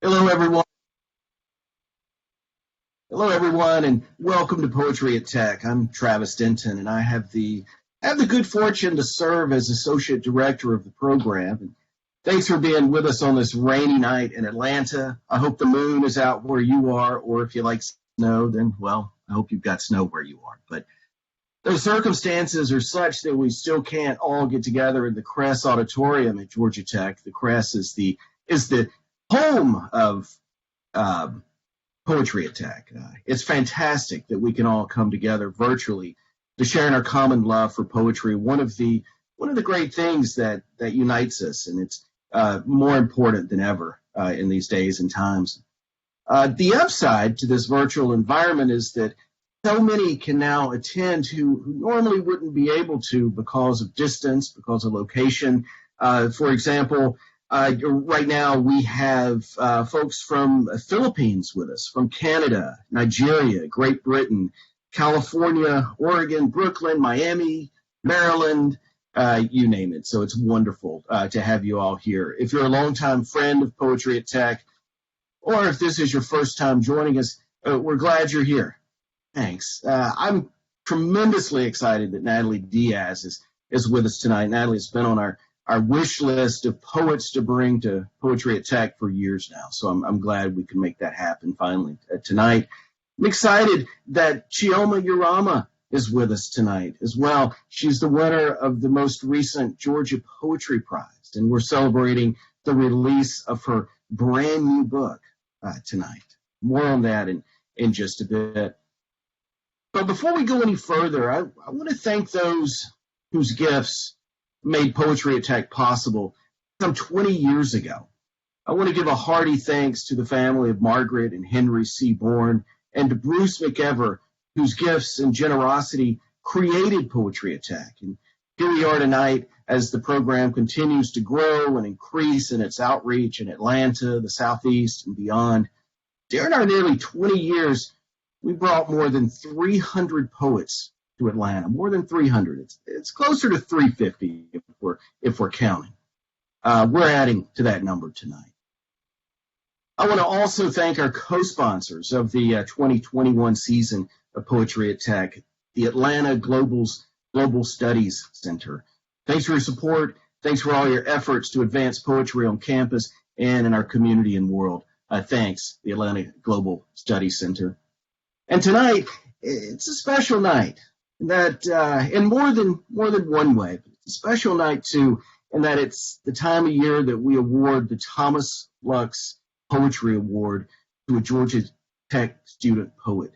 Hello, everyone. Hello, everyone, and welcome to Poetry at Tech. I'm Travis Denton, and I have the good fortune to serve as associate director of the program. And thanks for being with us on this rainy night in Atlanta. I hope the moon is out where you are, or if you like snow, then well, I hope you've got snow where you are. But the circumstances are such that we still can't all get together in the Kress Auditorium at Georgia Tech. The Kress is the home of Poetry at Tech. It's fantastic that we can all come together virtually to share in our common love for poetry. One of the great things that unites us, and it's more important than ever in these days and times. The upside to this virtual environment is that so many can now attend who normally wouldn't be able to because of distance, because of location. For example, right now we have folks from the Philippines with us, from Canada, Nigeria, Great Britain, California, Oregon, Brooklyn, Miami, Maryland, you name it. So it's wonderful to have you all here. If you're a longtime friend of Poetry at Tech, or if this is your first time joining us, we're glad you're here. Thanks. I'm tremendously excited that Natalie Diaz is with us tonight. Natalie's been on our wish list of poets to bring to Poetry at Tech for years now. So I'm glad we can make that happen finally tonight. I'm excited that Chioma Urama is with us tonight as well. She's the winner of the most recent Georgia Poetry Prize, and we're celebrating the release of her brand new book tonight. More on that in just a bit. But before we go any further, I want to thank those whose gifts made Poetry at Tech possible some 20 years ago. I want to give a hearty thanks to the family of Margaret and Henry C. Bourne and to Bruce McEver, whose gifts and generosity created Poetry at Tech. And here we are tonight as the program continues to grow and increase in its outreach in Atlanta, the Southeast, and beyond. During our nearly 20 years, we brought more than 300 poets to Atlanta, more than 300. It's closer to 350 if we're counting. We're adding to that number tonight. I want to also thank our co-sponsors of the 2021 season of Poetry at Tech, the Atlanta Global Studies Center. Thanks for your support. Thanks for all your efforts to advance poetry on campus and in our community and world. Thanks, the Atlanta Global Studies Center. And tonight, it's a special night. That in more than one way, but it's a special night too, in that it's the time of year that we award the Thomas Lux Poetry Award to a Georgia Tech student poet.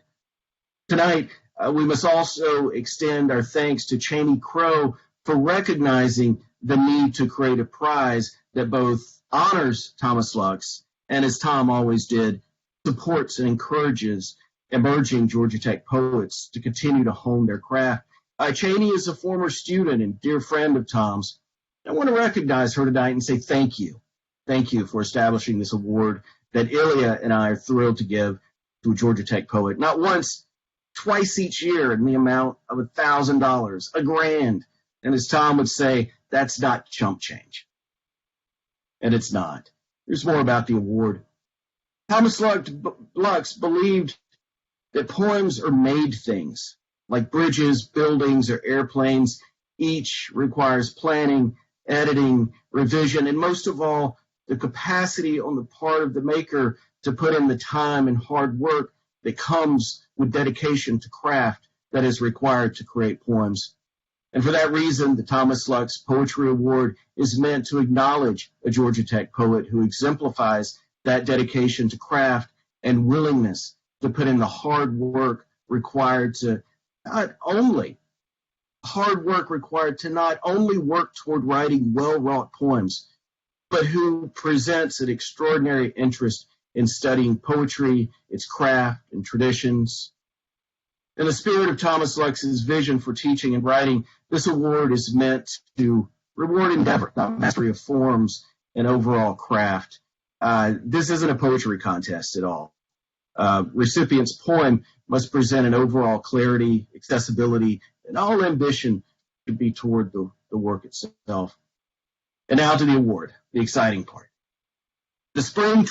Tonight, we must also extend our thanks to Cheney Crow for recognizing the need to create a prize that both honors Thomas Lux and, as Tom always did, supports and encourages emerging Georgia Tech poets to continue to hone their craft. Cheney is a former student and dear friend of Tom's. I want to recognize her tonight and say thank you. Thank you for establishing this award that Ilya and I are thrilled to give to a Georgia Tech poet, not once, twice each year in the amount of $1,000, $1,000. And as Tom would say, that's not chump change. And it's not. There's more about the award. Thomas Lux believed that poems are made things, like bridges, buildings, or airplanes. Each requires planning, editing, revision, and most of all, the capacity on the part of the maker to put in the time and hard work that comes with dedication to craft that is required to create poems. And for that reason, the Thomas Lux Poetry Award is meant to acknowledge a Georgia Tech poet who exemplifies that dedication to craft and willingness to put in the hard work required to not only work toward writing well-wrought poems, but who presents an extraordinary interest in studying poetry, its craft, and traditions. In the spirit of Thomas Lux's vision for teaching and writing, this award is meant to reward endeavor, not mastery of forms and overall craft. This isn't a poetry contest at all. Recipient's poem must present an overall clarity, accessibility, and all ambition should be toward the work itself. And now to the award, the exciting part. The spring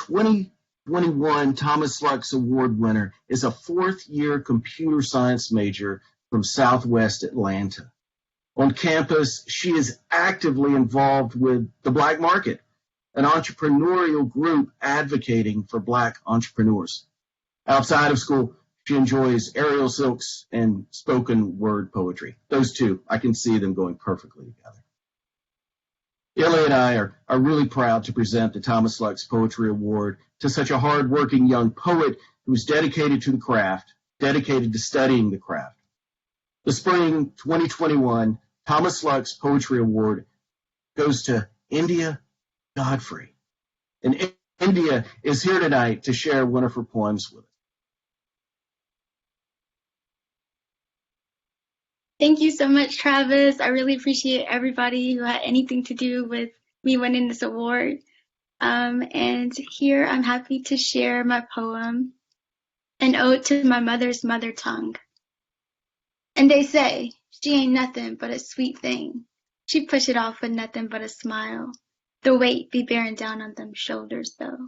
2021 Thomas Lux Award winner is a fourth-year computer science major from Southwest Atlanta. On campus, she is actively involved with the Black Market, an entrepreneurial group advocating for Black entrepreneurs. Outside of school, she enjoys aerial silks and spoken word poetry. Those two, I can see them going perfectly together. Illy and I are really proud to present the Thomas Lux Poetry Award to such a hard-working young poet who's dedicated to the craft, dedicated to studying the craft. The Spring 2021 Thomas Lux Poetry Award goes to India Godfrey. And India is here tonight to share one of her poems with us. Thank you so much, Travis. I really appreciate everybody who had anything to do with me winning this award. And here I'm happy to share my poem, An Ode to My Mother's Mother Tongue. And they say, she ain't nothing but a sweet thing. She push it off with nothing but a smile. The weight be bearing down on them shoulders, though.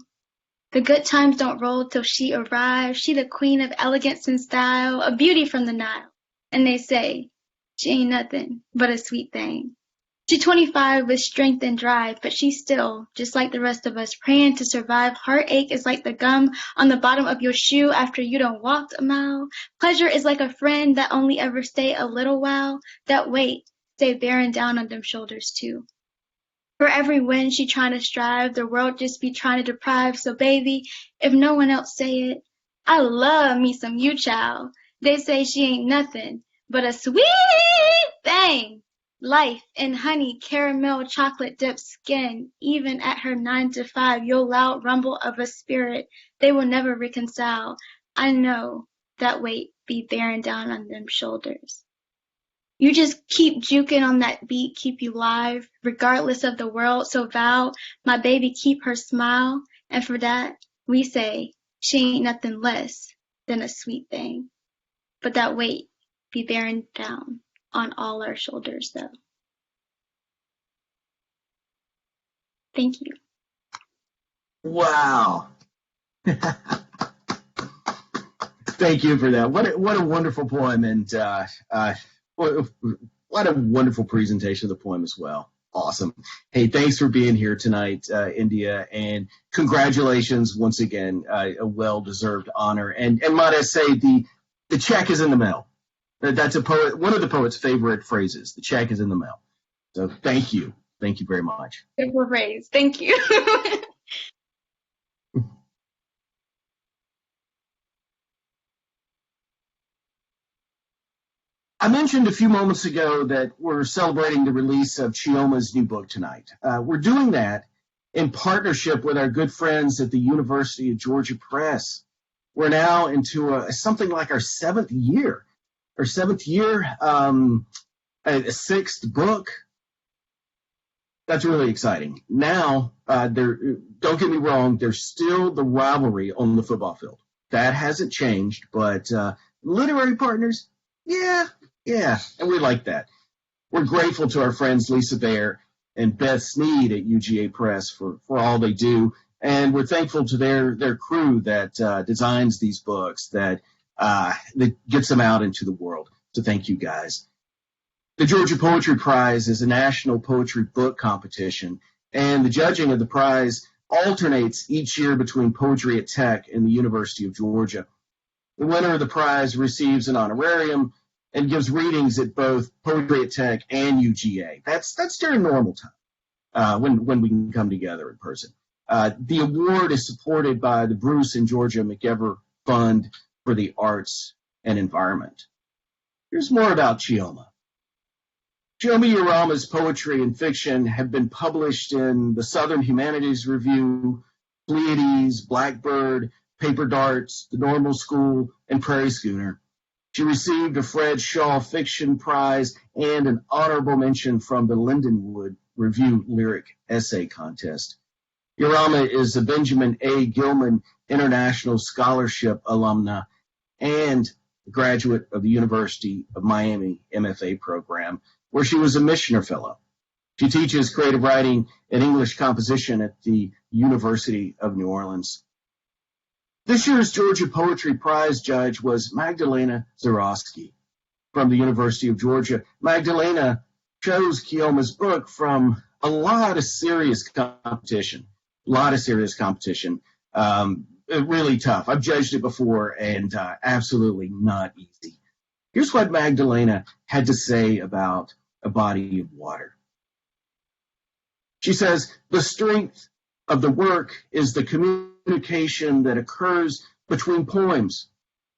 The good times don't roll till she arrives. She the queen of elegance and style, a beauty from the Nile. And they say, she ain't nothing but a sweet thing. She's 25 with strength and drive, but she's still, just like the rest of us, praying to survive. Heartache is like the gum on the bottom of your shoe after you done walked a mile. Pleasure is like a friend that only ever stay a little while. That weight stay bearing down on them shoulders too. For every win she trying to strive, the world just be trying to deprive. So baby, if no one else say it, I love me some you, child. They say she ain't nothing but a sweet thing. Life in honey, caramel, chocolate dipped skin. Even at her 9 to 5, your loud rumble of a spirit they will never reconcile. I know that weight be bearing down on them shoulders. You just keep juking on that beat, keep you live, regardless of the world. So vow, my baby, keep her smile. And for that, we say, she ain't nothing less than a sweet thing. But that weight be bearing down on all our shoulders, though. Thank you. Wow. Thank you for that. What a wonderful poem, and what a wonderful presentation of the poem as well. Awesome. Hey, thanks for being here tonight, India, and congratulations once again. A well-deserved honor. And might I say, the check is in the mail. That's one of the poet's favorite phrases. The check is in the mail. So thank you. Thank you very much. Good phrase. Thank you. I mentioned a few moments ago that we're celebrating the release of Chioma's new book tonight. We're doing that in partnership with our good friends at the University of Georgia Press. We're now into something like our seventh year, a sixth book. That's really exciting. Now, don't get me wrong, there's still the rivalry on the football field. That hasn't changed, but literary partners, yeah, and we like that. We're grateful to our friends Lisa Baer and Beth Sneed at UGA Press for all they do, and we're thankful to their crew that designs these books, that gets them out into the world. So thank you, guys. The Georgia Poetry Prize is a national poetry book competition, and the judging of the prize alternates each year between Poetry at Tech and the University of Georgia. The winner of the prize receives an honorarium and gives readings at both Poetry at Tech and UGA. That's during normal time, when we can come together in person. The award is supported by the Bruce and Georgia McEver Fund for the Arts and Environment. Here's more about Chioma. Chioma Urama's poetry and fiction have been published in the Southern Humanities Review, Pleiades, Blackbird, Paper Darts, The Normal School, and Prairie Schooner. She received a Fred Shaw Fiction Prize and an honorable mention from the Lindenwood Review Lyric Essay Contest. Urama is a Benjamin A. Gilman International Scholarship alumna and a graduate of the University of Miami MFA program, where she was a Missioner Fellow. She teaches creative writing and English composition at the University of New Orleans. This year's Georgia Poetry Prize judge was Magdalena Zarowski from the University of Georgia. Magdalena chose Chioma's book from a lot of serious competition. Really tough. I've judged it before, and absolutely not easy. Here's what Magdalena had to say about A Body of Water. She says, the strength of the work is the communication that occurs between poems.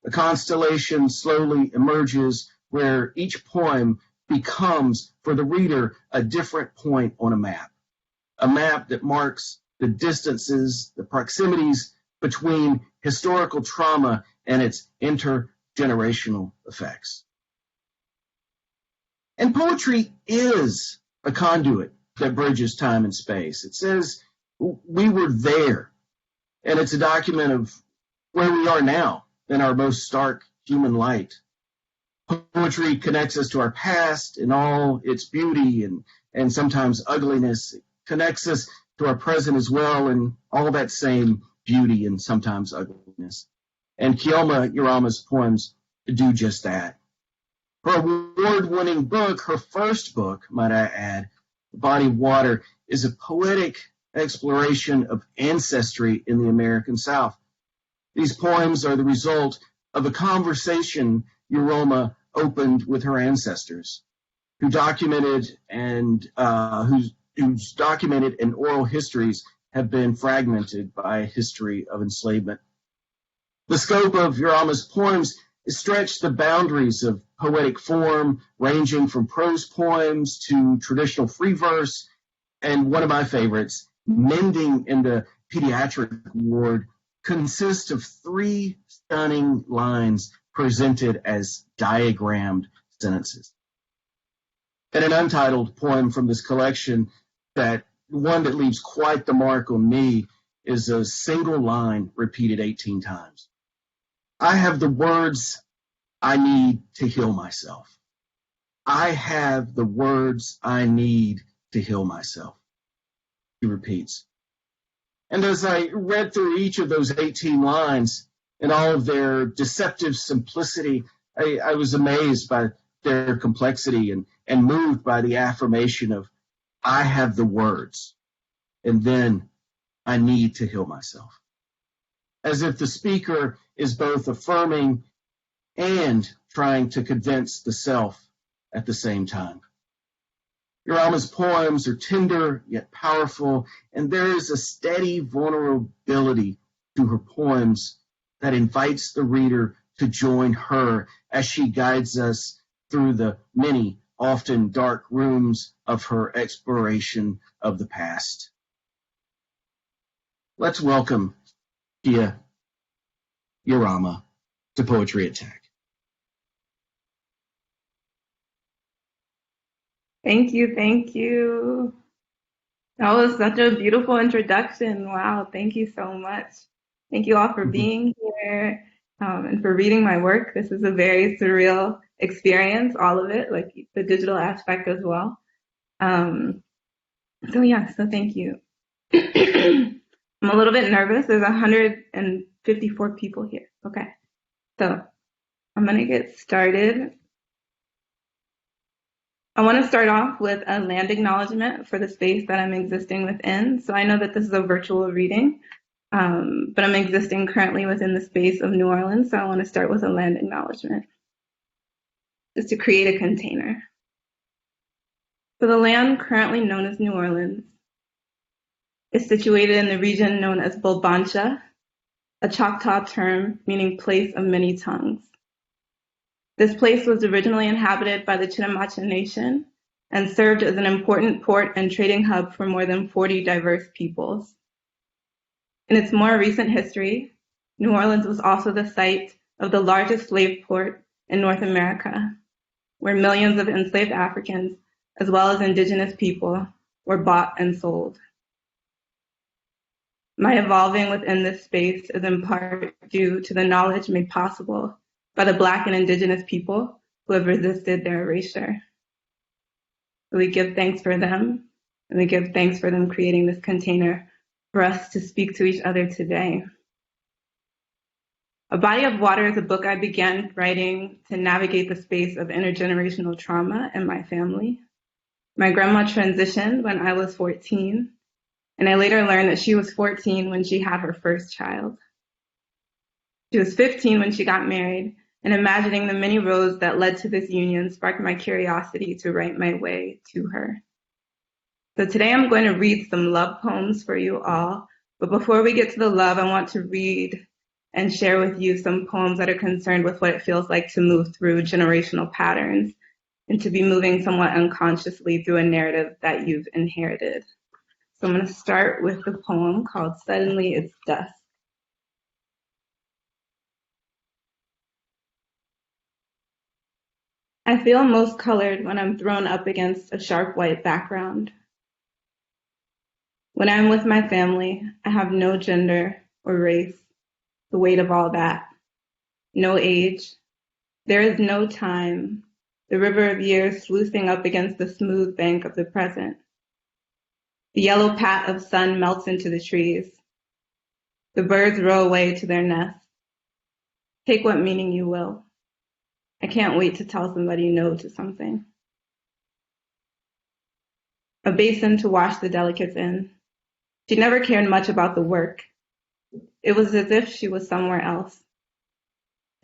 A constellation slowly emerges where each poem becomes, for the reader, a different point on a map that marks the distances, the proximities between historical trauma and its intergenerational effects. And poetry is a conduit that bridges time and space. It says we were there, and it's a document of where we are now in our most stark human light. Poetry connects us to our past in all its beauty and sometimes ugliness. It connects us to our present as well in all that same beauty and sometimes ugliness. And Chioma Urama's poems do just that. Her award-winning book, her first book, might I add, A Body of Water, is a poetic exploration of ancestry in the American South. These poems are the result of a conversation Urama opened with her ancestors, who documented and whose documented and oral histories have been fragmented by a history of enslavement. The scope of Urama's poems stretched the boundaries of poetic form, ranging from prose poems to traditional free verse, and one of my favorites, Mending in the Pediatric Ward, consists of 3 stunning lines presented as diagrammed sentences. And an untitled poem from this collection, that one that leaves quite the mark on me, is a single line repeated 18 times. I have the words I need to heal myself. I have the words I need to heal myself, he repeats. And as I read through each of those 18 lines in all of their deceptive simplicity, I was amazed by their complexity and moved by the affirmation of, I have the words, and then I need to heal myself. As if the speaker is both affirming and trying to convince the self at the same time. Urama's poems are tender yet powerful, and there is a steady vulnerability to her poems that invites the reader to join her as she guides us through the many, often dark rooms of her exploration of the past. Let's welcome Chioma Urama to Poetry Attack. Thank you. That was such a beautiful introduction. Wow, thank you so much. Thank you all for being here and for reading my work. This is a very surreal experience, all of it, like the digital aspect as well. So thank you. I'm a little bit nervous. There's 154 people here. Okay, so I'm gonna get started. I want to start off with a land acknowledgement for the space that I'm existing within. So I know that this is a virtual reading, but I'm existing currently within the space of New Orleans. So I want to start with a land acknowledgement, just to create a container. So the land currently known as New Orleans is situated in the region known as Bulbancha, a Choctaw term meaning place of many tongues. This place was originally inhabited by the Chitimacha Nation and served as an important port and trading hub for more than 40 diverse peoples. In its more recent history, New Orleans was also the site of the largest slave port in North America, where millions of enslaved Africans, as well as indigenous people, were bought and sold. My evolving within this space is in part due to the knowledge made possible by the Black and indigenous people who have resisted their erasure. So we give thanks for them, and we give thanks for them creating this container for us to speak to each other today. A Body of Water is a book I began writing to navigate the space of intergenerational trauma in my family. My grandma transitioned when I was 14, and I later learned that she was 14 when she had her first child. She was 15 when she got married, and imagining the many roads that led to this union sparked my curiosity to write my way to her. So today I'm going to read some love poems for you all, but before we get to the love, I want to read and share with you some poems that are concerned with what it feels like to move through generational patterns and to be moving somewhat unconsciously through a narrative that you've inherited. So I'm going to start with the poem called Suddenly It's Dusk. I feel most colored when I'm thrown up against a sharp white background. When I'm with my family, I have no gender or race, the weight of all that. No age. There is no time, the river of years sluicing up against the smooth bank of the present. The yellow pat of sun melts into the trees. The birds row away to their nests. Take what meaning you will. I can't wait to tell somebody no to something. A basin to wash the delicates in. She never cared much about the work. It was as if she was somewhere else.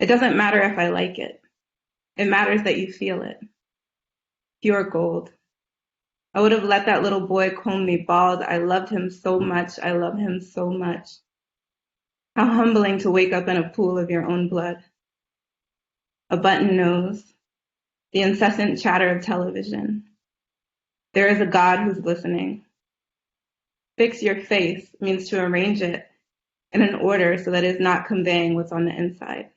It doesn't matter if I like it. It matters that you feel it. Pure gold. I would have let that little boy comb me bald. I loved him so much. I love him so much. How humbling to wake up in a pool of your own blood. A button nose. The incessant chatter of television. There is a God who's listening. Fix your face means to arrange it in an order so that it is not conveying what's on the inside.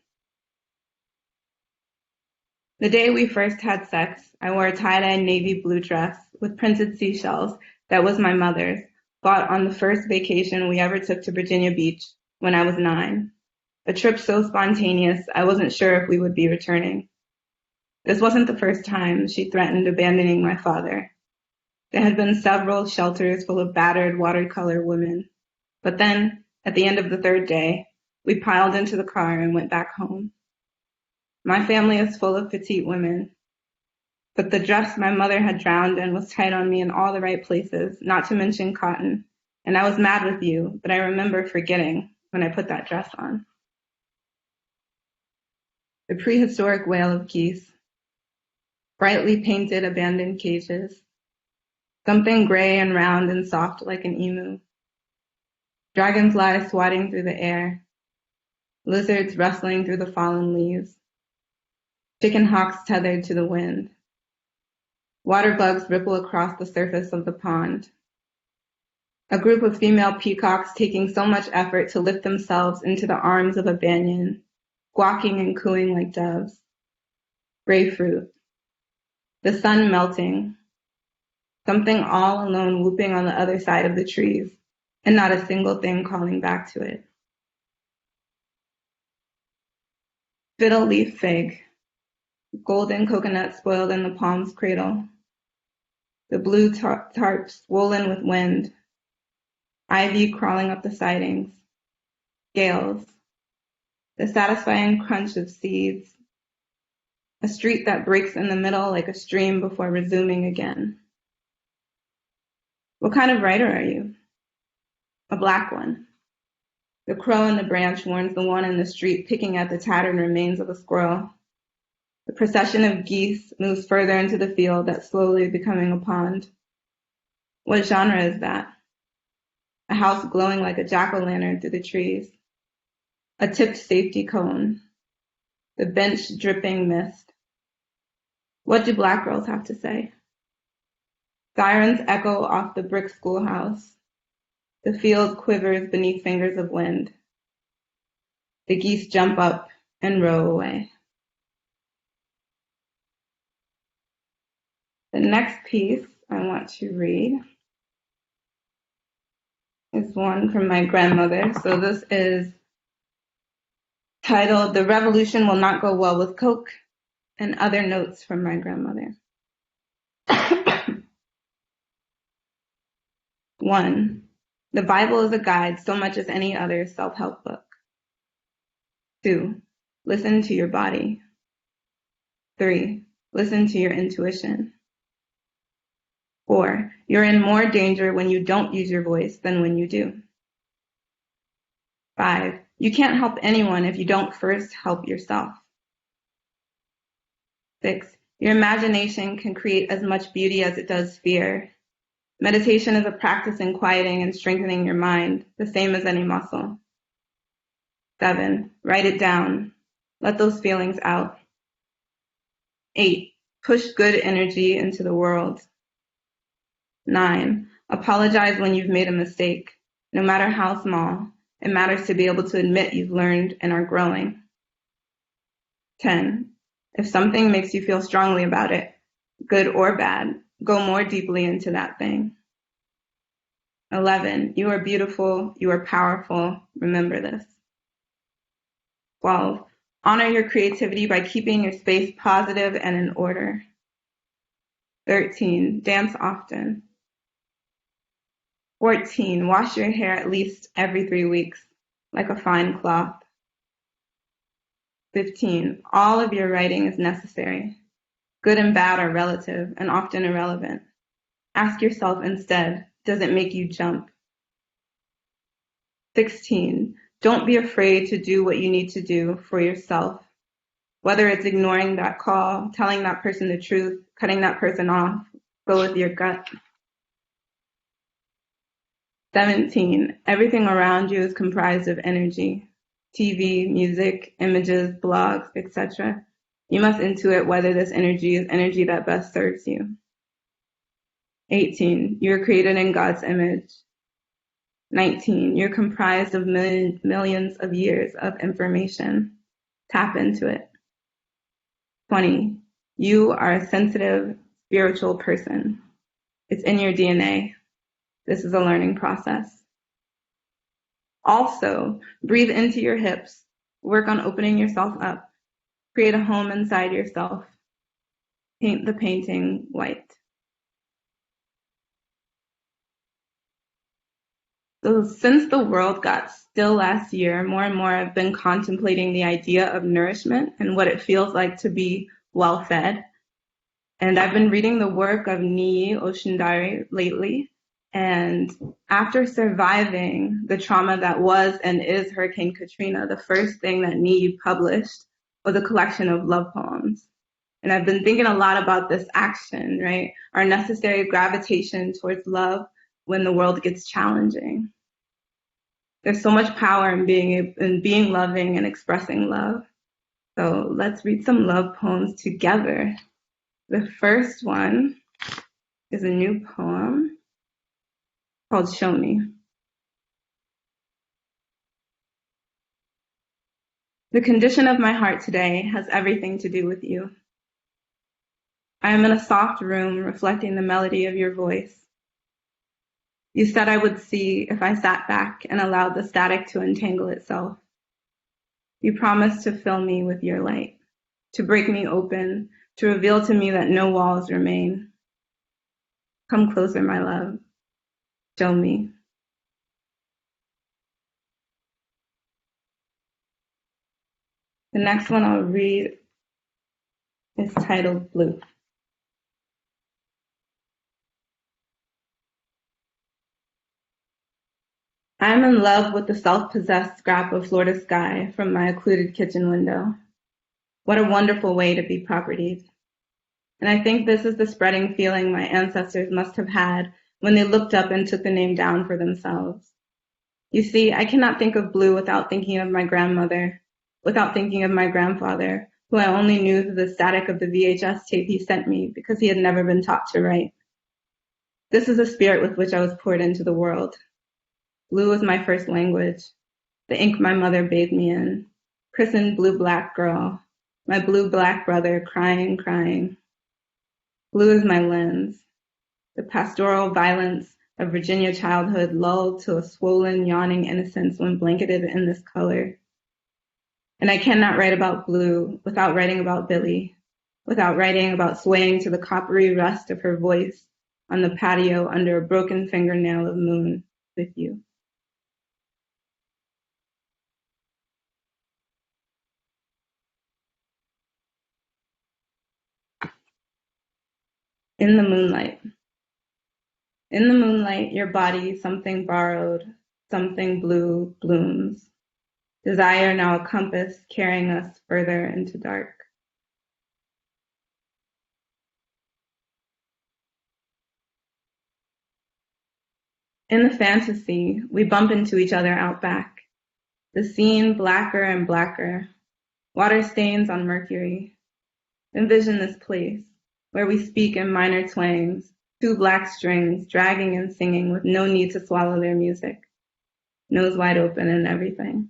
The day we first had sex, I wore a tie-dye navy blue dress with printed seashells that was my mother's, bought on the first vacation we ever took to Virginia Beach when I was 9. A trip so spontaneous, I wasn't sure if we would be returning. This wasn't the first time she threatened abandoning my father. There had been several shelters full of battered watercolor women. But then, at the end of the 3rd day, we piled into the car and went back home. My family is full of petite women, but the dress my mother had drowned in was tight on me in all the right places, not to mention cotton, and I was mad with you, but I remember forgetting when I put that dress on. The prehistoric wail of geese, brightly painted abandoned cages, something gray and round and soft like an emu, dragonflies swatting through the air, lizards rustling through the fallen leaves, chicken hawks tethered to the wind. Water bugs ripple across the surface of the pond. A group of female peacocks taking so much effort to lift themselves into the arms of a banyan, squawking and cooing like doves. Grapefruit. The sun melting. Something all alone whooping on the other side of the trees, and not a single thing calling back to it. Fiddle leaf fig. Golden coconut spoiled in the palm's cradle. The blue tarp swollen with wind. Ivy crawling up the sidings. Gales. The satisfying crunch of seeds. A street that breaks in the middle like a stream before resuming again. What kind of writer are you? A black one. The crow in the branch warns the one in the street picking at the tattered remains of a squirrel. The procession of geese moves further into the field that's slowly becoming a pond. What genre is that? A house glowing like a jack-o'-lantern through the trees. A tipped safety cone. The bench dripping mist. What do black girls have to say? Sirens echo off the brick schoolhouse. The field quivers beneath fingers of wind. The geese jump up and row away. The next piece I want to read is one from my grandmother. So this is titled "The Revolution Will Not Go Well with Coke and Other Notes from My Grandmother." 1. The Bible is a guide so much as any other self-help book. 2, listen to your body. 3, listen to your intuition. 4, you're in more danger when you don't use your voice than when you do. 5, you can't help anyone if you don't first help yourself. 6, your imagination can create as much beauty as it does fear. Meditation is a practice in quieting and strengthening your mind, the same as any muscle. 7, write it down. Let those feelings out. 8, push good energy into the world. 9, apologize when you've made a mistake, no matter how small. It matters to be able to admit you've learned and are growing. 10, if something makes you feel strongly about it, good or bad, go more deeply into that thing. 11, you are beautiful, you are powerful, remember this. 12, honor your creativity by keeping your space positive and in order. 13, dance often. 14, wash your hair at least every 3 weeks, like a fine cloth. 15, all of your writing is necessary. Good and bad are relative and often irrelevant. Ask yourself instead, does it make you jump? 16, don't be afraid to do what you need to do for yourself. Whether it's ignoring that call, telling that person the truth, cutting that person off, go with your gut. 17, everything around you is comprised of energy. TV, music, images, blogs, etc. You must intuit whether this energy is energy that best serves you. 18, you are created in God's image. 19, you're comprised of millions of years of information. Tap into it. 20, you are a sensitive, spiritual person. It's in your DNA. This is a learning process. Also, breathe into your hips. Work on opening yourself up. Create a home inside yourself. Paint the painting white. So since the world got still last year, more and more I've been contemplating the idea of nourishment and what it feels like to be well fed. And I've been reading the work of Nii Oshundari lately. And after surviving the trauma that was and is Hurricane Katrina, the first thing that Nii published was a collection of love poems. And I've been thinking a lot about this action, right? Our necessary gravitation towards love when the world gets challenging. There's so much power in being loving and expressing love. So let's read some love poems together. The first one is a new poem called Show Me. The condition of my heart today has everything to do with you. I am in a soft room reflecting the melody of your voice. You said I would see if I sat back and allowed the static to entangle itself. You promised to fill me with your light, to break me open, to reveal to me that no walls remain. Come closer, my love. Show me. The next one I'll read is titled Blue. I am in love with the self-possessed scrap of Florida sky from my occluded kitchen window. What a wonderful way to be propertied. And I think this is the spreading feeling my ancestors must have had when they looked up and took the name down for themselves. You see, I cannot think of Blue without thinking of my grandmother, without thinking of my grandfather, who I only knew through the static of the VHS tape he sent me because he had never been taught to write. This is the spirit with which I was poured into the world. Blue was my first language, the ink my mother bathed me in, christened blue-black girl, my blue-black brother crying, crying. Blue is my lens, the pastoral violence of Virginia childhood lulled to a swollen, yawning innocence when blanketed in this color. And I cannot write about Blue without writing about Billy, without writing about swaying to the coppery rest of her voice on the patio under a broken fingernail of moon with you. In the moonlight. In the moonlight, your body, something borrowed, something blue, blooms. Desire now a compass carrying us further into dark. In the fantasy, we bump into each other out back. The scene blacker and blacker. Water stains on mercury. Envision this place, where we speak in minor twangs, two black strings dragging and singing with no need to swallow their music. Nose wide open and everything.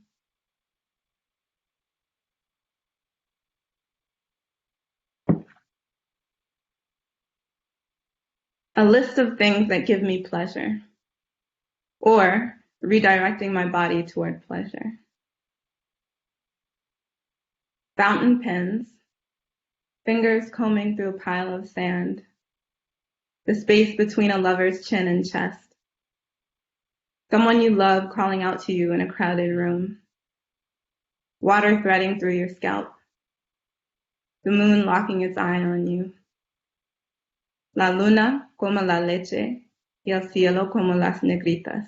A list of things that give me pleasure, or redirecting my body toward pleasure. Fountain pens, fingers combing through a pile of sand, the space between a lover's chin and chest, someone you love calling out to you in a crowded room, water threading through your scalp, the moon locking its eye on you. La luna como la leche y el cielo como las negritas.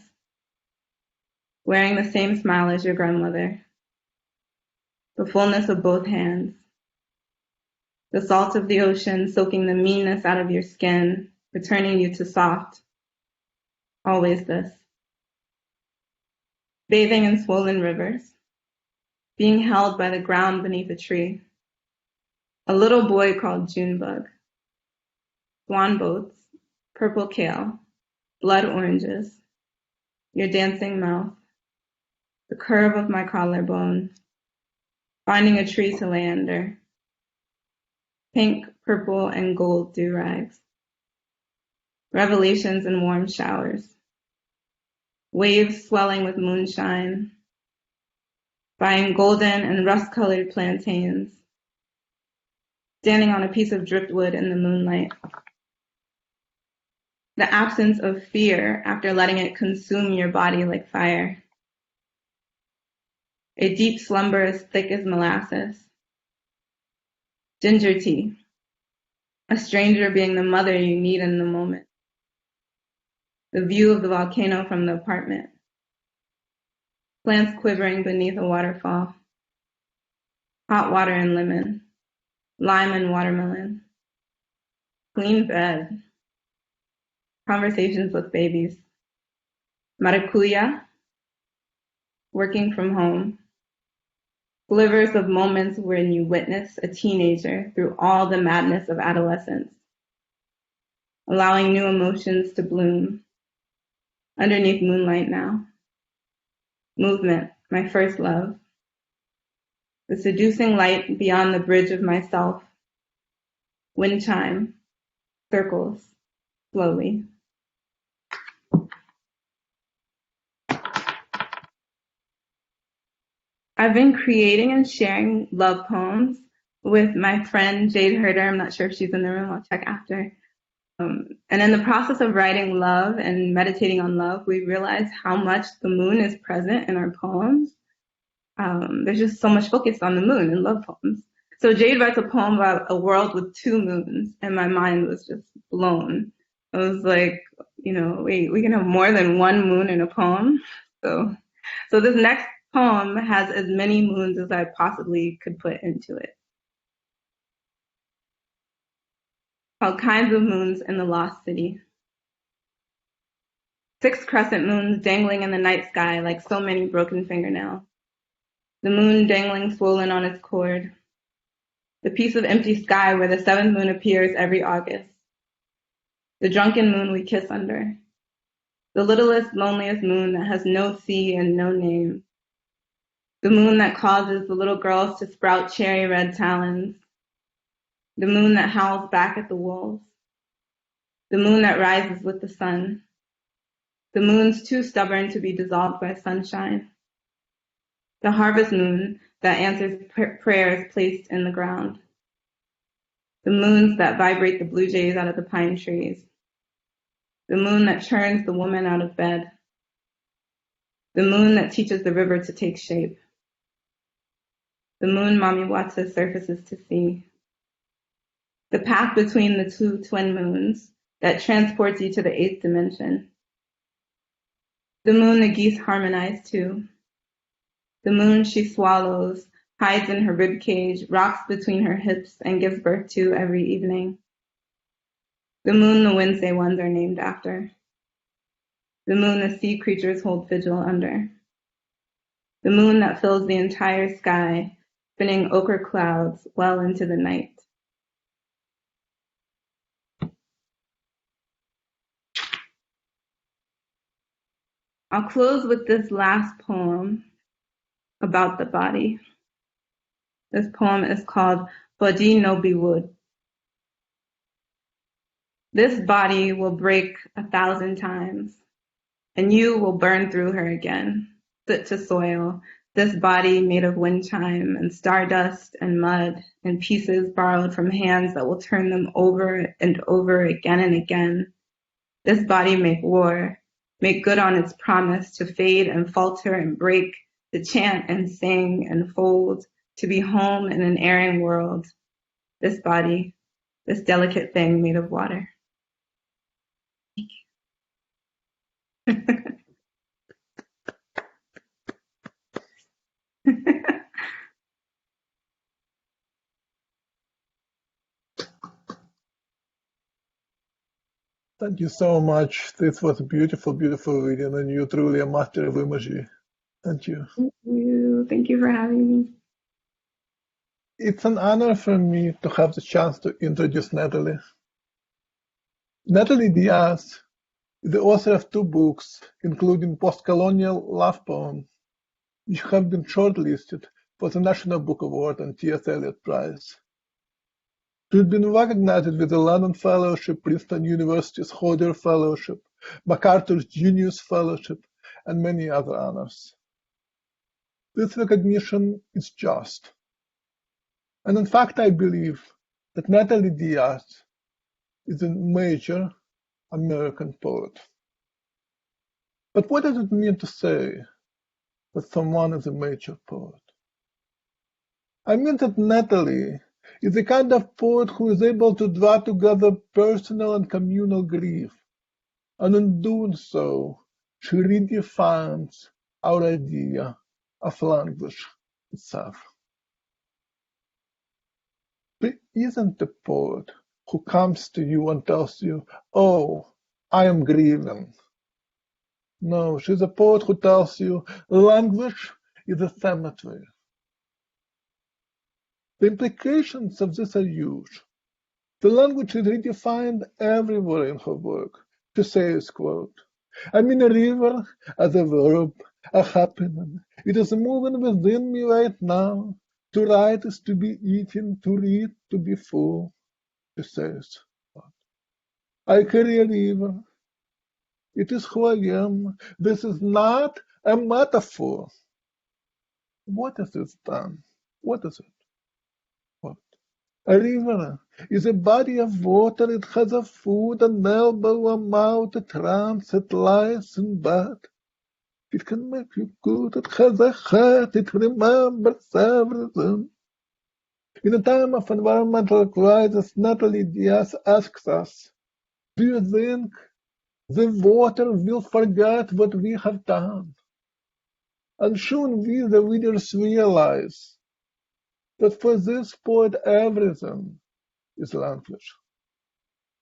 Wearing the same smile as your grandmother. The fullness of both hands. The salt of the ocean soaking the meanness out of your skin, returning you to soft. Always this. Bathing in swollen rivers. Being held by the ground beneath a tree. A little boy called Junebug. Swan boats, purple kale, blood oranges, your dancing mouth, the curve of my collarbone, finding a tree to lay under, pink, purple, and gold do-rags, revelations in warm showers, waves swelling with moonshine, buying golden and rust-colored plantains, standing on a piece of driftwood in the moonlight. The absence of fear after letting it consume your body like fire. A deep slumber as thick as molasses. Ginger tea. A stranger being the mother you need in the moment. The view of the volcano from the apartment. Plants quivering beneath a waterfall. Hot water and lemon. Lime and watermelon. Clean bed. Conversations with babies. Maracuya. Working from home. Slivers of moments when you witness a teenager through all the madness of adolescence. Allowing new emotions to bloom. Underneath moonlight now. Movement, my first love. The seducing light beyond the bridge of myself. Wind chime. Circles. Slowly. I've been creating and sharing love poems with my friend Jade Herder. I'm not sure if she's in the room. I'll check after. And in the process of writing love and meditating on love, we realized how much the moon is present in our poems. There's just so much focus on the moon in love poems. So Jade writes a poem about a world with two moons, and my mind was just blown. I was like, wait, we can have more than one moon in a poem? So this next poem has as many moons as I possibly could put into it. Called Kinds of Moons in the Lost City. 6 crescent moons dangling in the night sky like so many broken fingernails. The moon dangling swollen on its cord. The piece of empty sky where the 7th moon appears every August. The drunken moon we kiss under. The littlest, loneliest moon that has no sea and no name. The moon that causes the little girls to sprout cherry red talons. The moon that howls back at the wolves. The moon that rises with the sun. The moons too stubborn to be dissolved by sunshine. The harvest moon that answers prayers placed in the ground. The moons that vibrate the blue jays out of the pine trees. The moon that churns the woman out of bed. The moon that teaches the river to take shape. The moon Mami Watsa surfaces to see. the path between the two twin moons that transports you to the 8th dimension. The moon the geese harmonize to. The moon she swallows, hides in her rib cage, rocks between her hips, and gives birth to every evening. The moon the Wednesday ones are named after. The moon the sea creatures hold vigil under. The moon that fills the entire sky, spinning ochre clouds well into the night. I'll close with this last poem about the body. This poem is called Body no Be Wood. This body will break 1,000 times, and you will burn through her again, soot to soil, this body made of wind chime and stardust and mud and pieces borrowed from hands that will turn them over and over again and again. This body make war, make good on its promise to fade and falter and break, to chant and sing and fold, to be home in an erring world. This body, this delicate thing made of water. Thank you. Thank you so much. This was a beautiful, beautiful reading, and you're truly a master of imagery. Thank you. Thank you. Thank you for having me. It's an honor for me to have the chance to introduce Natalie. Natalie Diaz is the author of 2 books, including Postcolonial Love Poem, which have been shortlisted for the National Book Award and T.S. Eliot Prize. She's been recognized with the London Fellowship, Princeton University's Hodder Fellowship, MacArthur's Genius Fellowship, and many other honors. This recognition is just. And in fact, I believe that Natalie Diaz is a major American poet. But what does it mean to say that someone is a major poet? I mean that Natalie is the kind of poet who is able to draw together personal and communal grief, and in doing so, she redefines our idea of language itself. She isn't a poet who comes to you and tells you, "Oh, I am grieving." No, she's a poet who tells you, language is a cemetery. The implications of this are huge. The language is redefined everywhere in her work. She says, quote, "I'm in a river as a verb, a happening. It is moving within me right now. To write is to be eaten, to read, to be full," she says. "I carry a river. It is who I am. This is not a metaphor." What is this then? What is it? What? A river is a body of water. It has a foot, an elbow, a mouth, it runs, it lies in bed. It can make you good. It has a heart. It remembers everything. In a time of environmental crisis, Natalie Diaz asks us, do you think the water will forget what we have done? And soon we, the readers, realize that for this poet everything is language.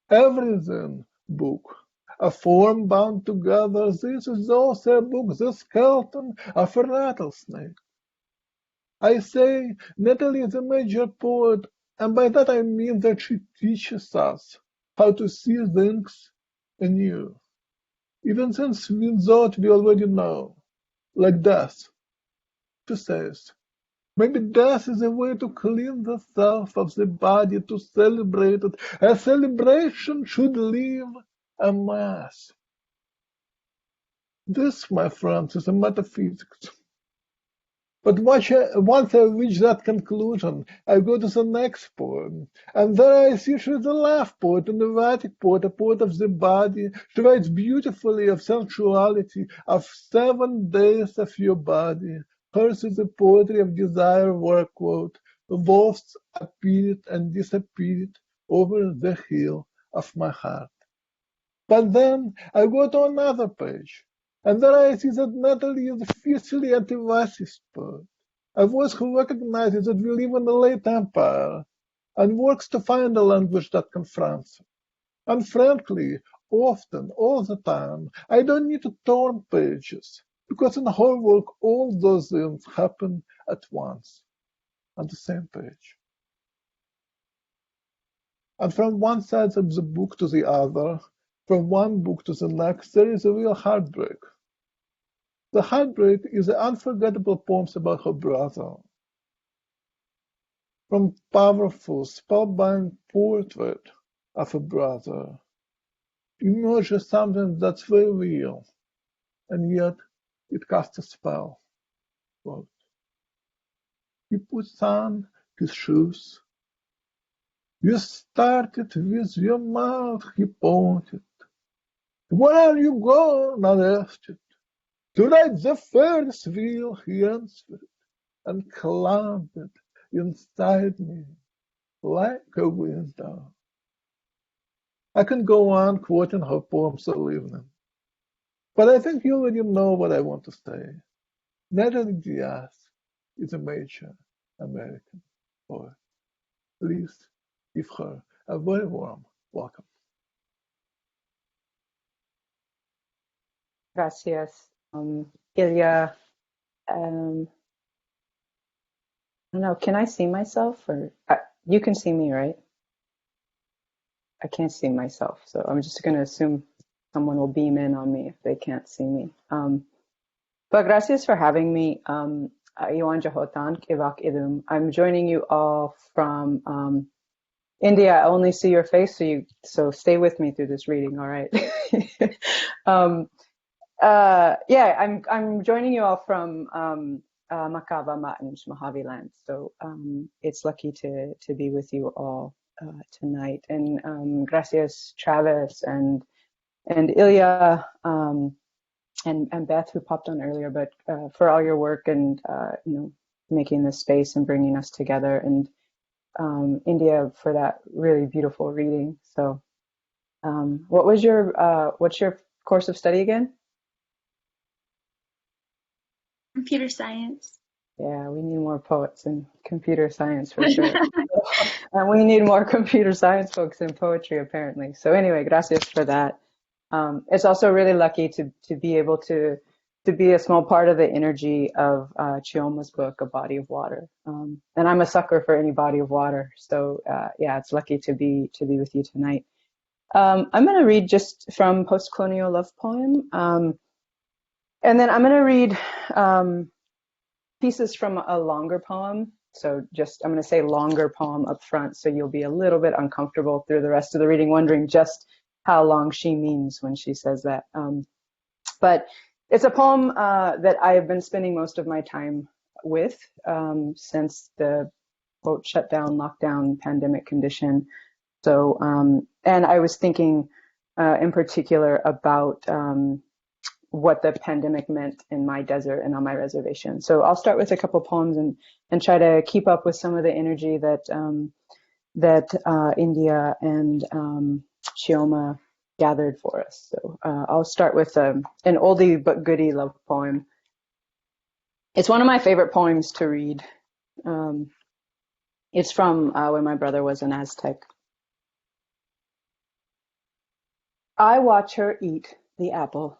Everything book, a form bound together. This is also a book, the skeleton of a rattlesnake. I say Natalie is a major poet, and by that I mean that she teaches us how to see things anew, even since we thought we already know, like death. She says, maybe death is a way to clean the self of the body, to celebrate it. A celebration should leave a mass. This, my friends, is a metaphysics. But once I reach that conclusion, I go to the next poem, and there I see she's a love poet, an erotic poet, a poet of the body. She writes beautifully of sensuality, of 7 days of your body. Hers is the poetry of desire, where, quote, wolves appeared and disappeared, over the hill of my heart. But then I go to another page, and there I see that Natalie is a fiercely anti-racist poet, a voice who recognizes that we live in the late empire and works to find a language that confronts it. And frankly, often, all the time, I don't need to turn pages, because in her work all those things happen at once, on the same page. And from one side of the book to the other, from one book to the next, there is a real heartbreak. The heartbreak is the unforgettable poems about her brother. From powerful, spellbound portrait of a brother emerges something that's very real, and yet it casts a spell. Quote, he puts on his shoes. You started with your mouth, he pointed. Where are you going? I asked it. To ride the Ferris wheel, he answered, and clammed it inside me like a window. I can go on quoting her poems all evening, but I think you already know what I want to say. Natalie Diaz is a major American poet. Please give her a very warm welcome. Gracias, Ilya. I don't know, can I see myself? Or you can see me, right? I can't see myself, so I'm just going to assume someone will beam in on me if they can't see me. But gracias for having me. Iwan Jahotan, Kivak Idum. I'm joining you all from India. I only see your face, so stay with me through this reading, all right? Yeah, I'm joining you all from Makava Matanj, Mahaviland. So it's lucky to be with you all tonight. And gracias Travis and Ilya and Beth, who popped on earlier, but for all your work and making this space and bringing us together, and India for that really beautiful reading. So what's your course of study again? Computer science. Yeah, we need more poets in computer science for sure. And we need more computer science folks in poetry, apparently. So anyway, gracias for that. It's also really lucky to be able to be a small part of the energy of Chioma's book, A Body of Water. And I'm a sucker for any body of water. So yeah, it's lucky to be with you tonight. I'm going to read just from Post-Colonial Love Poem. And then I'm going to read pieces from a longer poem. So I'm going to say longer poem up front, so you'll be a little bit uncomfortable through the rest of the reading, wondering just how long she means when she says that. But it's a poem that I have been spending most of my time with since the quote shutdown, lockdown, pandemic condition. So, and I was thinking in particular about what the pandemic meant in my desert and on my reservation. So I'll start with a couple poems and try to keep up with some of the energy that India and Chioma gathered for us. So I'll start with an oldie but goodie love poem. It's one of my favorite poems to read. It's from when my brother was an Aztec. I watch her eat the apple.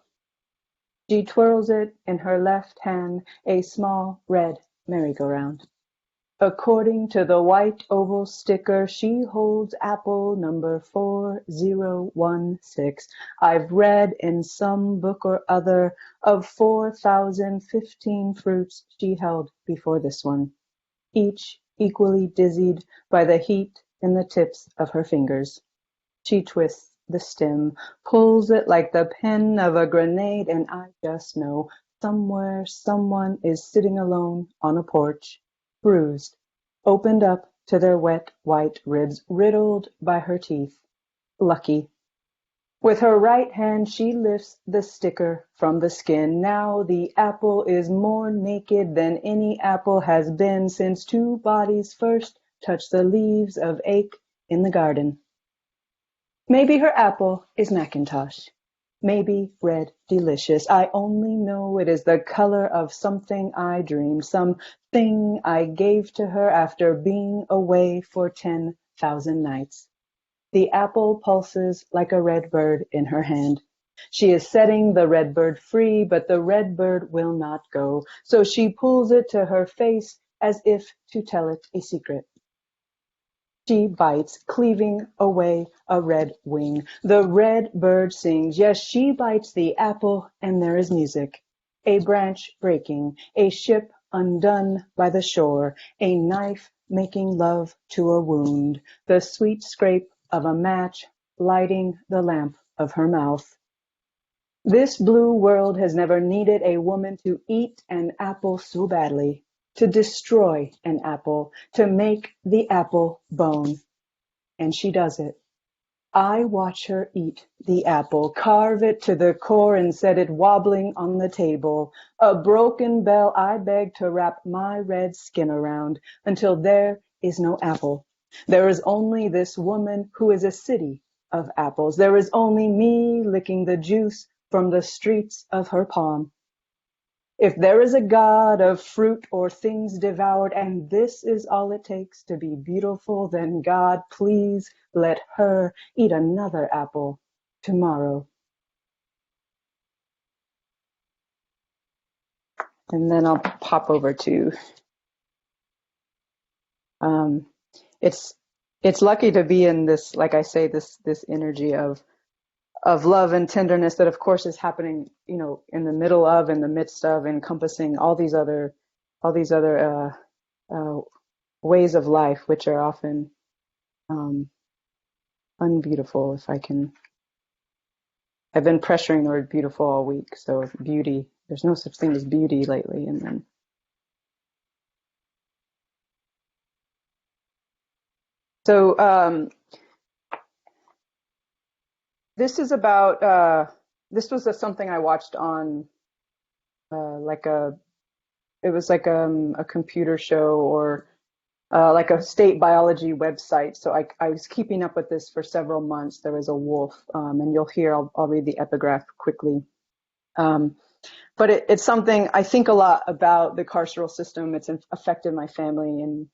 She twirls it in her left hand, a small red merry-go-round. According to the white oval sticker, she holds apple number 4016. I've read in some book or other of 4,015 fruits she held before this one, each equally dizzied by the heat in the tips of her fingers. She twists the stem, pulls it like the pin of a grenade, and I just know somewhere someone is sitting alone on a porch, bruised, opened up to their wet white ribs, riddled by her teeth. Lucky. With her right hand, she lifts the sticker from the skin. Now the apple is more naked than any apple has been since two bodies first touched the leaves of ache in the garden. Maybe her apple is Macintosh. Maybe red delicious. I only know it is the color of something I dreamed, something I gave to her after being away for 10,000 nights. The apple pulses like a red bird in her hand. She is setting the red bird free, but the red bird will not go. So she pulls it to her face as if to tell it a secret. She bites, cleaving away a red wing. The red bird sings. Yes, she bites the apple, and there is music. A branch breaking, a ship undone by the shore, a knife making love to a wound, the sweet scrape of a match lighting the lamp of her mouth. This blue world has never needed a woman to eat an apple so badly, to destroy an apple, to make the apple bone. And she does it. I watch her eat the apple, carve it to the core and set it wobbling on the table. A broken bell I beg to wrap my red skin around until there is no apple. There is only this woman who is a city of apples. There is only me licking the juice from the streets of her palm. If there is a God of fruit or things devoured, and this is all it takes to be beautiful, then God, please let her eat another apple tomorrow. And then I'll pop over to, it's lucky to be in this, like I say, this energy of love and tenderness that of course is happening, in the middle of, in the midst of, encompassing all these other ways of life, which are often unbeautiful. I've been pressuring the word beautiful all week. So beauty, there's no such thing as beauty lately. And then, so, this is about, this was something I watched on, it was like a computer show or like a state biology website. So I was keeping up with this for several months. There was a wolf, and you'll hear, I'll read the epigraph quickly. But it's something I think a lot about the carceral system. It's affected my family, and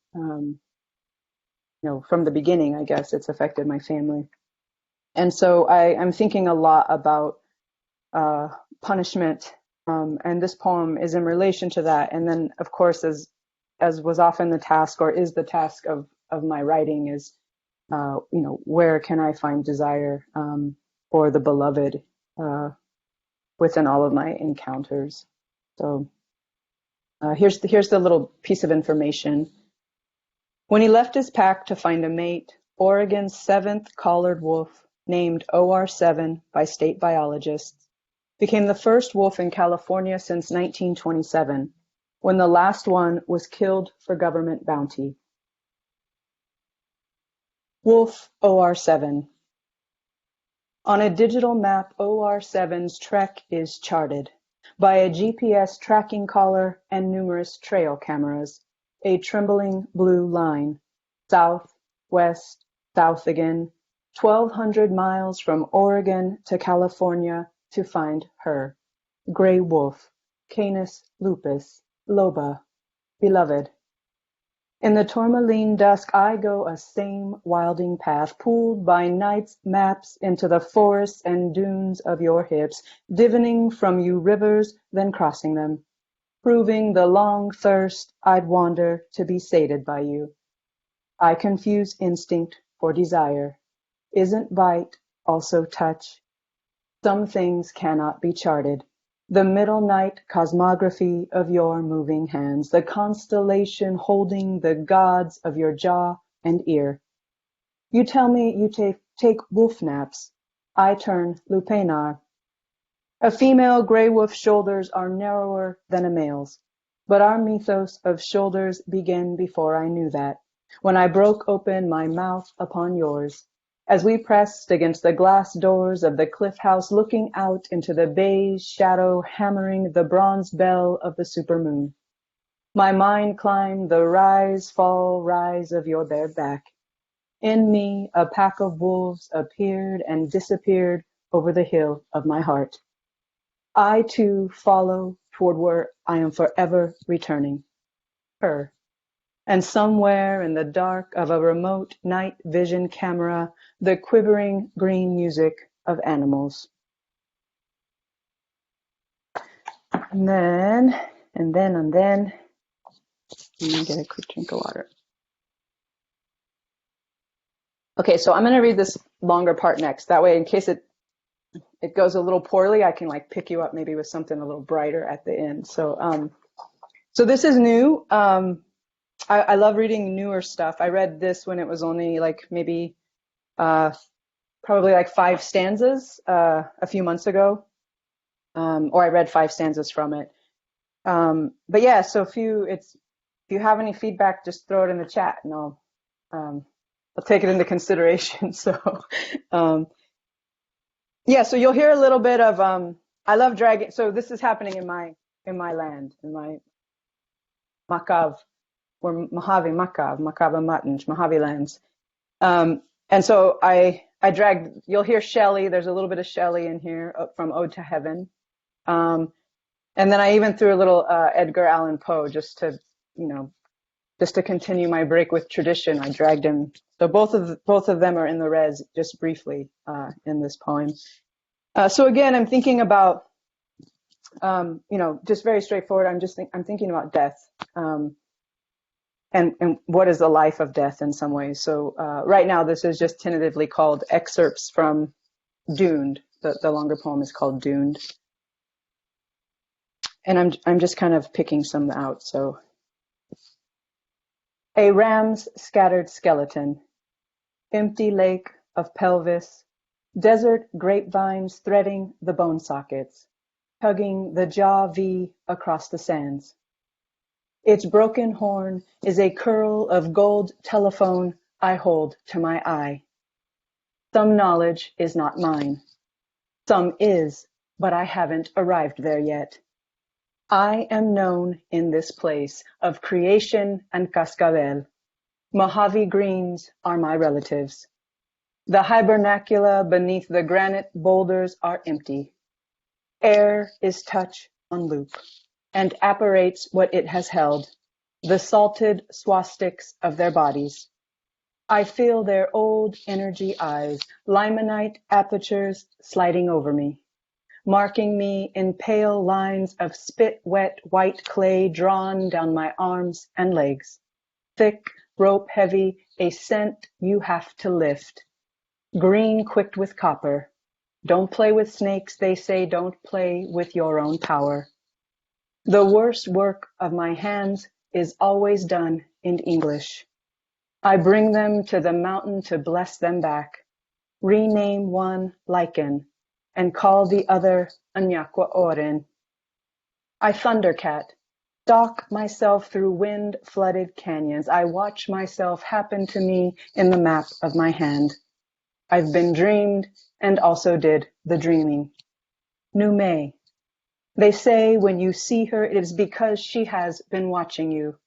from the beginning, I guess it's affected my family. And so I'm thinking a lot about punishment, and this poem is in relation to that. And then, of course, as was often the task, or is the task of my writing, is where can I find desire for the beloved within all of my encounters. So here's the little piece of information. When he left his pack to find a mate, Oregon's 7th collared wolf, named OR7 by state biologists, became the first wolf in California since 1927, when the last one was killed for government bounty. Wolf OR7. On a digital map, OR7's trek is charted by a GPS tracking collar and numerous trail cameras, a trembling blue line, south, west, south again, 1,200 miles from Oregon to California to find her, gray wolf, Canis lupus, loba, beloved. In the tourmaline dusk, I go a same wilding path, pulled by night's maps into the forests and dunes of your hips, divining from you rivers, then crossing them, proving the long thirst I'd wander to be sated by you. I confuse instinct for desire. Isn't bite also touch? Some things cannot be charted. The middle night cosmography of your moving hands, the constellation holding the gods of your jaw and ear. You tell me you take wolf naps. I turn lupanar. A female gray wolf's shoulders are narrower than a male's, but our mythos of shoulders began before I knew that, when I broke open my mouth upon yours, as we pressed against the glass doors of the cliff house, looking out into the beige shadow hammering the bronze bell of the supermoon. My mind climbed the rise, fall, rise of your bared back. In me, a pack of wolves appeared and disappeared over the hill of my heart. I too follow toward where I am forever returning. Her. And somewhere in the dark of a remote night vision camera, the quivering green music of animals. And then, let me get a quick drink of water. Okay, so I'm going to read this longer part next. That way, in case it goes a little poorly, I can like pick you up maybe with something a little brighter at the end. So this is new. I love reading newer stuff. I read this when it was only like maybe probably like 5 stanzas a few months ago, or I read 5 stanzas from it. But yeah, so if you have any feedback, just throw it in the chat, and I'll take it into consideration. So yeah, so you'll hear a little bit of I love dragging. So this is happening in my land, in my Makav, or Mojave Makav, Makaba Matanj, Mojave lands. And so I dragged, you'll hear Shelley, there's a little bit of Shelley in here from Ode to Heaven. And then I even threw a little Edgar Allan Poe just to continue my break with tradition. I dragged him. So both of them are in the res just briefly in this poem. So again, I'm thinking about, just very straightforward. I'm thinking about death. And what is the life of death in some ways. So right now, this is just tentatively called Excerpts from Doomed. The longer poem is called Doomed. And I'm just kind of picking some out. So, a ram's scattered skeleton, empty lake of pelvis, desert grapevines threading the bone sockets, tugging the jaw V across the sands. Its broken horn is a curl of gold telephone I hold to my eye. Some knowledge is not mine. Some is, but I haven't arrived there yet. I am known in this place of creation and cascabel. Mojave greens are my relatives. The hibernacula beneath the granite boulders are empty. Air is touch on loop and apparates what it has held, the salted swastiks of their bodies. I feel their old energy eyes, limonite apertures sliding over me, marking me in pale lines of spit-wet white clay drawn down my arms and legs. Thick, rope-heavy, a scent you have to lift. Green quicked with copper. Don't play with snakes, they say, don't play with your own power. The worst work of my hands is always done in English. I bring them to the mountain to bless them back, rename one lichen, and call the other Anyakwa Oren. I thundercat, stalk myself through wind-flooded canyons. I watch myself happen to me in the map of my hand. I've been dreamed and also did the dreaming. Nume. They say when you see her, it is because she has been watching you.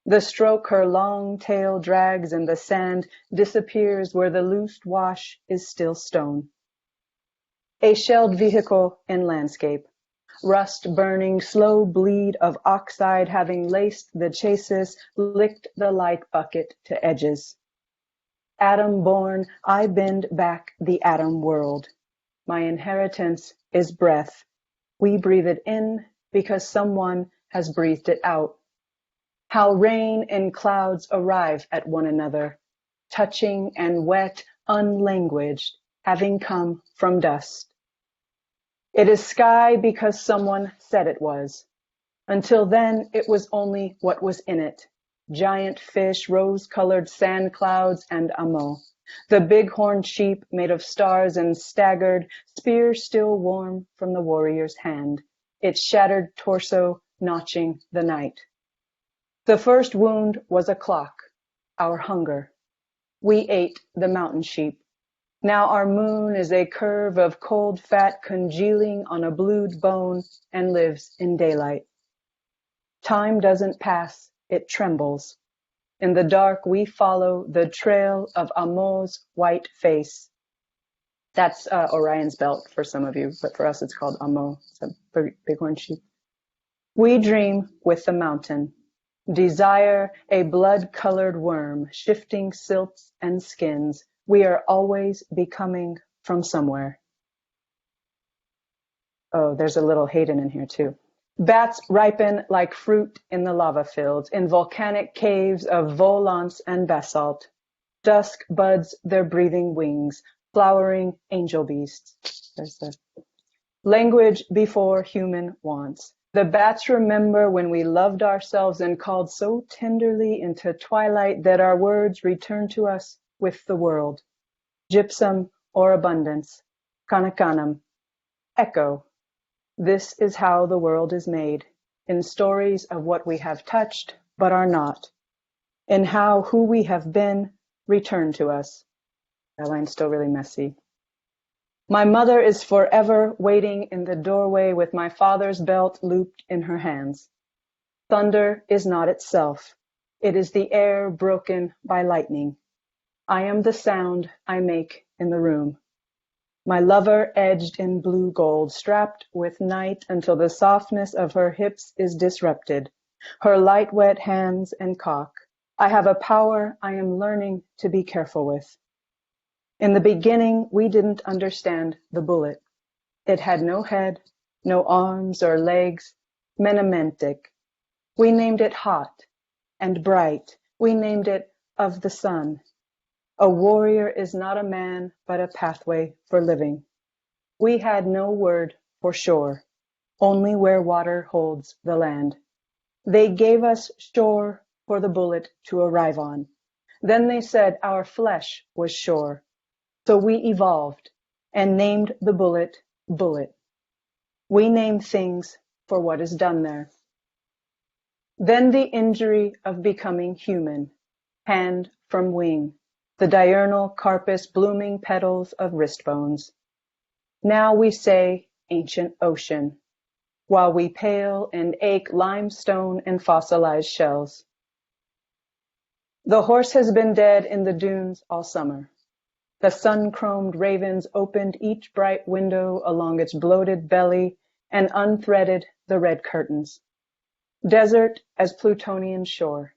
The stroke her long tail drags in the sand disappears where the loosed wash is still stone. A shelled vehicle in landscape. Rust burning, slow bleed of oxide having laced the chassis, licked the light bucket to edges. Atom born, I bend back the atom world. My inheritance is breath. We breathe it in because someone has breathed it out. How rain and clouds arrive at one another, touching and wet, unlanguaged, having come from dust. It is sky because someone said it was. Until then, it was only what was in it. Giant fish, rose-colored sand clouds, and amo. The bighorn sheep made of stars and staggered, spear still warm from the warrior's hand, its shattered torso notching the night. The first wound was a clock, our hunger. We ate the mountain sheep. Now our moon is a curve of cold fat congealing on a blued bone and lives in daylight. Time doesn't pass, it trembles. In the dark, we follow the trail of Amo's white face. That's Orion's belt for some of you, but for us it's called Amo. It's a bighorn sheep. We dream with the mountain. Desire a blood-colored worm, shifting silts and skins. We are always becoming from somewhere. Oh, there's a little Hayden in here too. Bats ripen like fruit in the lava fields, in volcanic caves of volants and basalt. Dusk buds their breathing wings, flowering angel beasts. There's the language before human wants. The bats remember when we loved ourselves and called so tenderly into twilight that our words return to us with the world. Gypsum or abundance, kanakanam, echo. This is how the world is made, in stories of what we have touched but are not, in how who we have been return to us. That line's still really messy. My mother is forever waiting in the doorway with my father's belt looped in her hands. Thunder is not itself. It is the air broken by lightning. I am the sound I make in the room. My lover edged in blue gold, strapped with night until the softness of her hips is disrupted, her light wet hands and cock. I have a power I am learning to be careful with. In the beginning, we didn't understand the bullet. It had no head, no arms or legs, menementic. We named it hot and bright. We named it of the sun. A warrior is not a man, but a pathway for living. We had no word for shore, only where water holds the land. They gave us shore for the bullet to arrive on. Then they said our flesh was shore. So we evolved and named the bullet bullet. We name things for what is done there. Then the injury of becoming human, hand from wing, the diurnal carpus blooming petals of wrist bones. Now we say ancient ocean, while we pale and ache limestone and fossilized shells. The horse has been dead in the dunes all summer. The sun-chromed ravens opened each bright window along its bloated belly and unthreaded the red curtains. Desert as Plutonian shore.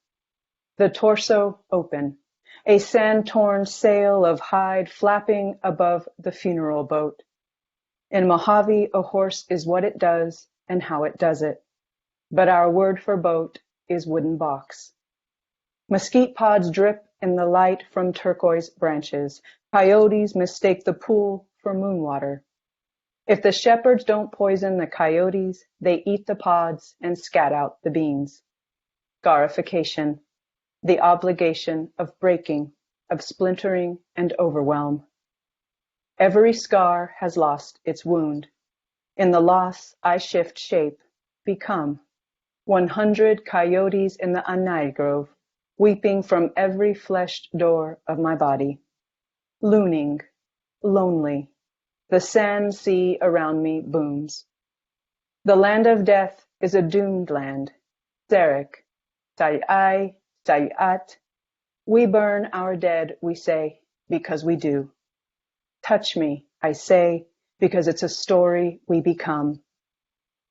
The torso open, a sand-torn sail of hide flapping above the funeral boat. In Mojave, a horse is what it does and how it does it. But our word for boat is wooden box. Mesquite pods drip in the light from turquoise branches. Coyotes mistake the pool for moon water. If the shepherds don't poison the coyotes, they eat the pods and scat out the beans. Scarification, the obligation of breaking, of splintering and overwhelm. Every scar has lost its wound. In the loss, I shift shape, become. 100 coyotes in the Anai Grove, weeping from every fleshed door of my body. Looning, lonely, the sand sea around me booms. The land of death is a doomed land. Zarek, Sayai, Sayat. We burn our dead, we say, because we do. Touch me, I say, because it's a story we become.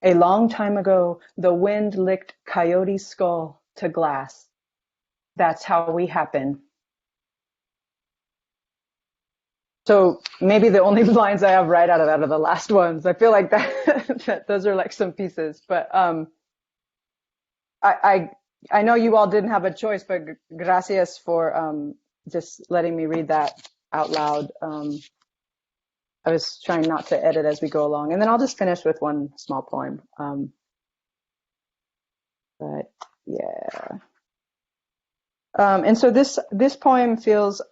A long time ago, the wind licked Coyote's skull to glass. That's how we happen. So maybe the only lines I have right out of the last ones. I feel like that those are like some pieces. But I know you all didn't have a choice, but gracias for just letting me read that out loud. I was trying not to edit as we go along, and then I'll just finish with one small poem. But yeah. And so this poem feels.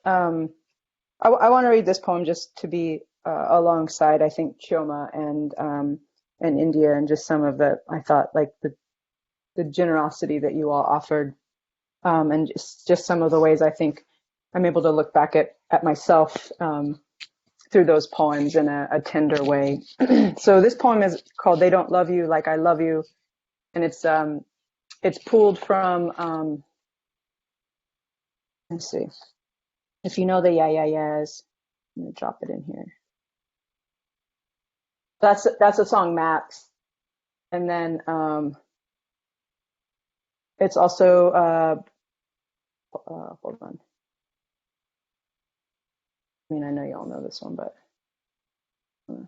I want to read this poem just to be alongside, I think, Chioma and India, and just some of the, I thought, like the generosity that you all offered, and just some of the ways I think I'm able to look back at myself through those poems in a tender way. So this poem is called "They Don't Love You Like I Love You," and it's pulled from let's see. If you know the yeah, yeah, yeahs, I'm going to drop it in here. That's the song Maps. And then it's also, hold on. I mean, I know you all know this one, but. Yeah,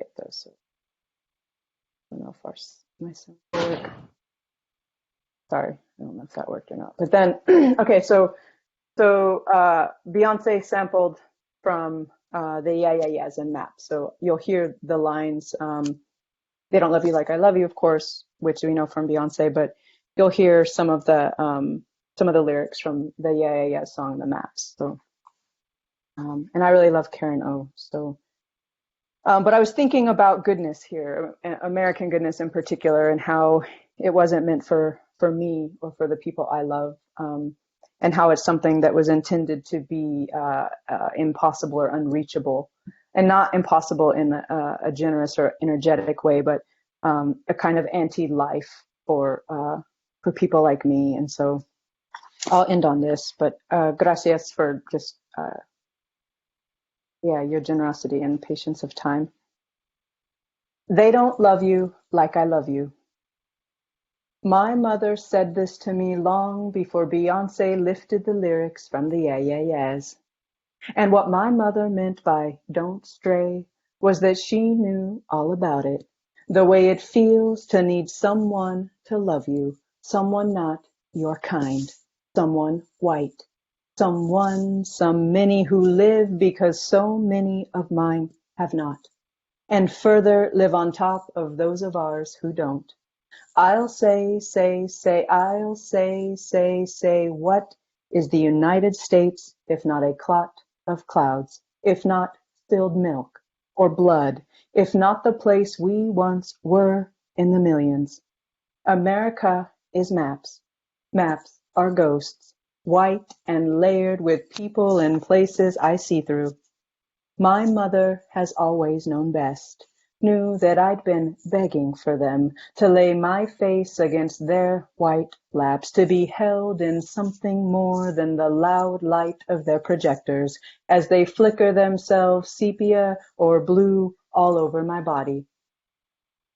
it does. So I don't know if my sound work. Sorry, I don't know if that worked or not. But then, okay, so Beyonce sampled from the Yeah Yeah Yeahs and Maps. So you'll hear the lines. They don't love you like I love you, of course, which we know from Beyonce. But you'll hear some of the lyrics from the Yeah Yeah Yeah song, The Maps. So, and I really love Karen O. So. But I was thinking about goodness here, American goodness in particular, and how it wasn't meant for me or for the people I love, and how it's something that was intended to be impossible or unreachable, and not impossible in a generous or energetic way, but a kind of anti-life for people like me. And so I'll end on this, but gracias for just your generosity and patience of time. They don't love you like I love you. My mother said this to me long before Beyonce lifted the lyrics from the Yeah Yeah Yeahs. And what my mother meant by don't stray was that she knew all about it, the way it feels to need someone to love you, someone not your kind, someone white, some many who live because so many of mine have not, and further live on top of those of ours who don't. I'll say, I'll say, what is the United States if not a clot of clouds, if not spilled milk or blood, if not the place we once were in the millions? America is maps. Maps are ghosts, white and layered with people and places I see through. My mother has always known best, knew that I'd been begging for them to lay my face against their white laps, to be held in something more than the loud light of their projectors as they flicker themselves sepia or blue all over my body.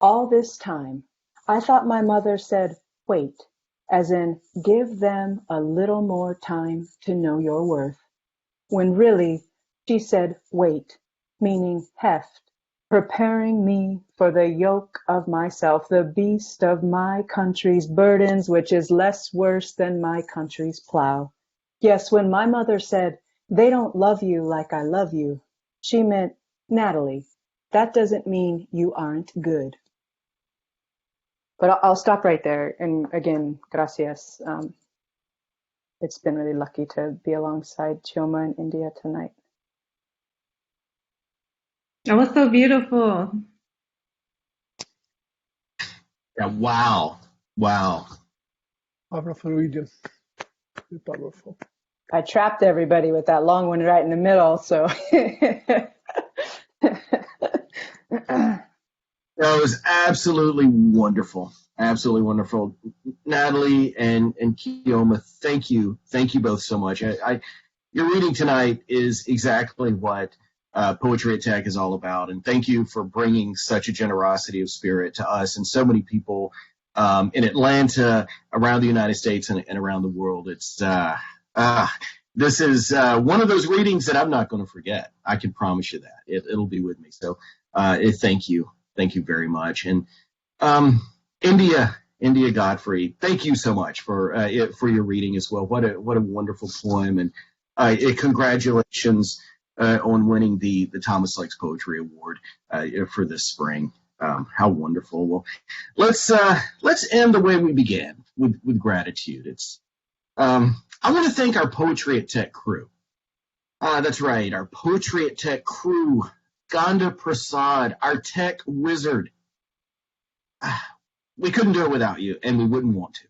All this time, I thought my mother said, wait, as in give them a little more time to know your worth, when really she said wait, meaning heft, preparing me for the yoke of myself, the beast of my country's burdens, which is less worse than my country's plow. Yes, when my mother said, they don't love you like I love you, she meant, Natalie, that doesn't mean you aren't good. But I'll stop right there. And again, gracias. It's been really lucky to be alongside Chioma in India tonight. That was so beautiful. Yeah, wow. Powerful reading. Powerful. I trapped everybody with that long one right in the middle, so. That was absolutely wonderful. Absolutely wonderful. Natalie and Chioma, thank you both so much. Your reading tonight is exactly what Poetry at Tech is all about. And thank you for bringing such a generosity of spirit to us and so many people in Atlanta, around the United States, and around the world. It's this is one of those readings that I'm not going to forget. I can promise you that. It'll be with me. So thank you. Thank you very much. And India Godfrey, thank you so much for your reading as well. What a wonderful poem, and congratulations on winning the Thomas Likes Poetry Award for this spring. How wonderful! Well, let's end the way we began, with gratitude. It's I want to thank our Poetry at Tech crew. That's right, our Poetry at Tech crew. Ganda Prasad, our tech wizard. We couldn't do it without you, and we wouldn't want to.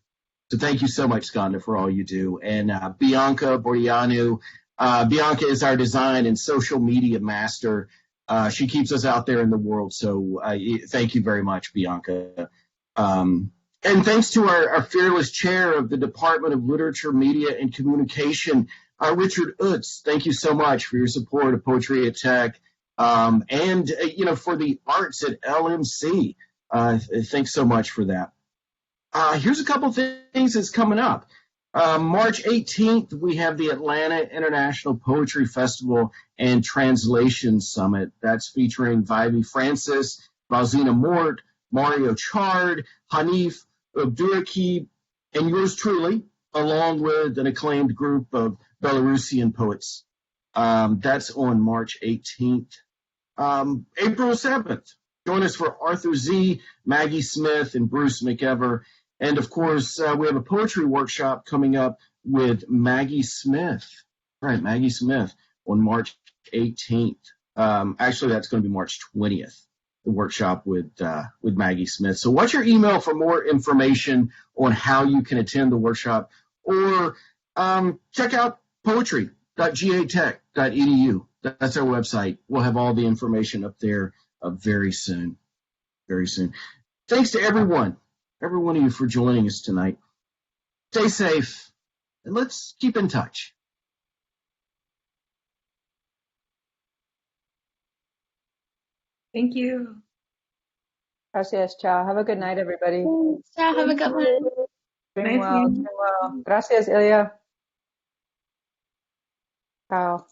So thank you so much, Skanda, for all you do. And Bianca Borianu. Bianca is our design and social media master. She keeps us out there in the world. So thank you very much, Bianca. And thanks to our fearless chair of the Department of Literature, Media, and Communication, Richard Utz. Thank you so much for your support of Poetry at Tech, and for the arts at LMC. Thanks so much for that. Here's a couple things that's coming up. March 18th, we have the Atlanta International Poetry Festival and Translation Summit. That's featuring Vivi Francis, Valzina Mort, Mario Chard, Hanif Abdurakib, and yours truly, along with an acclaimed group of Belarusian poets. That's on March 18th. April 7th, join us for Arthur Z., Maggie Smith, and Bruce McEver. And, of course, we have a poetry workshop coming up with Maggie Smith. Right, Maggie Smith on March 18th. Actually, that's going to be March 20th. The workshop with Maggie Smith. So watch your email for more information on how you can attend the workshop, or check out poetry.gatech.edu. That's our website. We'll have all the information up there very soon. Very soon. Thanks to every one of you for joining us tonight. Stay safe, and let's keep in touch. Thank you. Gracias. Ciao. Have a good night, everybody. Ciao, have a good one. Dream Nice well. meeting Dream well. Gracias, Ilya. Ciao.